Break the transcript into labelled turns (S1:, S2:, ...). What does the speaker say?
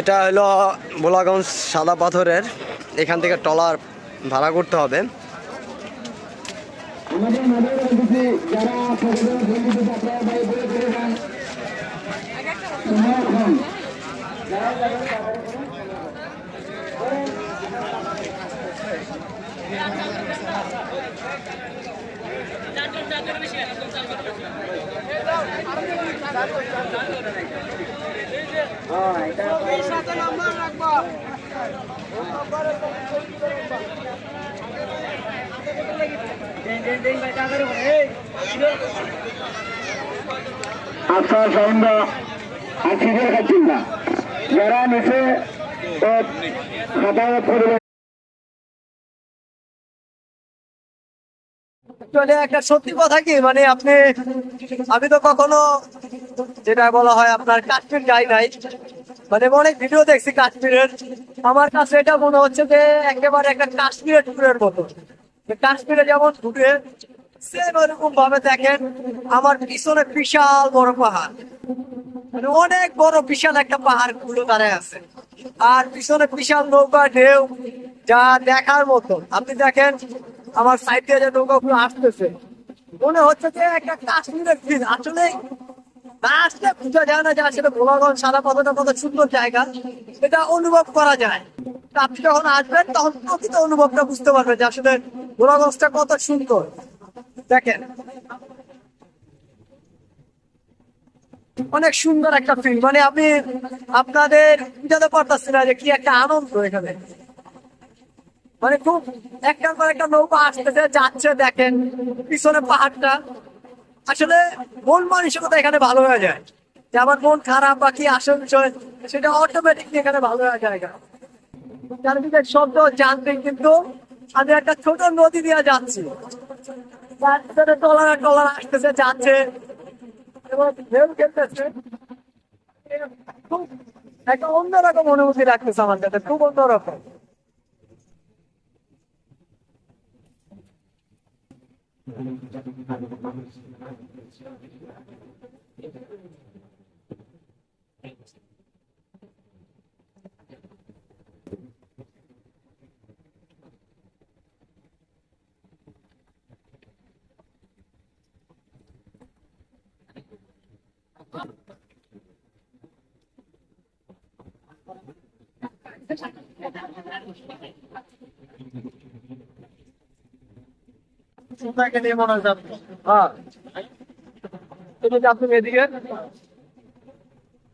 S1: এটা হলো ভোলাগঞ্জ সাদা পাথরের, এখান থেকে ট্রলার ভাড়া করতে হবে।
S2: আচ্ছা সন্ধ্যা আর সিরিয়াল খাচ্ছেন না, যারা নিচে খাতা পরিবেশ।
S1: একটা সত্যি কথা কি, মানে আমি তো কখনো যেটা বলা হয় আপনার কাশ্মীর যাই নাই, মানে অনেক ভিডিও দেখছি কাশ্মীরের। আমার কাছে এটা মনে হচ্ছে যে একেবারে একটা কাশ্মীরের ট্যুরের মতো। কাশ্মীরে যেমন ঘুরে সেম ওরকম ভাবে দেখেন আমার পিছনে বিশাল বড় পাহাড়, মানে অনেক বড় বিশাল একটা পাহাড় গুলো দাঁড়ায় আছে, আর পিছনে বিশাল নৌকা ঢেউ, যা দেখার মতো। আপনি দেখেন আমার সাইড দিয়ে যে নৌকাগুলো আসতেছে, মনে হচ্ছে যে একটা কাশ্মীরের ফিল। আসলে না আসলে বোঝা যায় না যে আসলে ভোলাগঞ্জ সাদা পাথরটা কত সুন্দর জায়গা, এটা অনুভব করা যায়। তা আপনি যখন আসবেন তখন প্রকৃত অনুভবটা বুঝতে পারবেন যে আসলে ভোলাগঞ্জটা কত সুন্দর। দেখেন অনেক সুন্দর একটা ফিল, মানে আমি আপনাদের বুঝাতে পারতেছি না যে কি একটা আনন্দ এখানে। মানে খুব একটার পর একটা নৌকা আসতেছে যাচ্ছে, দেখেন পিছনে পাহাড়টা। আসলে মন মানসিকতা এখানে ভালো হয়ে যায়, যে আমার মন খারাপ বা কি আসল বিষয় সেটা অটোমেটিকলি এখানে ভালো হয়ে যায়। চারিদিকে শব্দ যান্ত্রিক, কিন্তু আমি একটা ছোট নদী দিয়ে যাচ্ছি, তার ভিতরে টলার টলার আসতেছে যাচ্ছে এবং ঢেউ খেলতেছে। খুব একটা অন্যরকম অনুভূতি রাখতেছে আমার কাছে, খুব অন্যরকম। মনে হয় আপনি এদিকে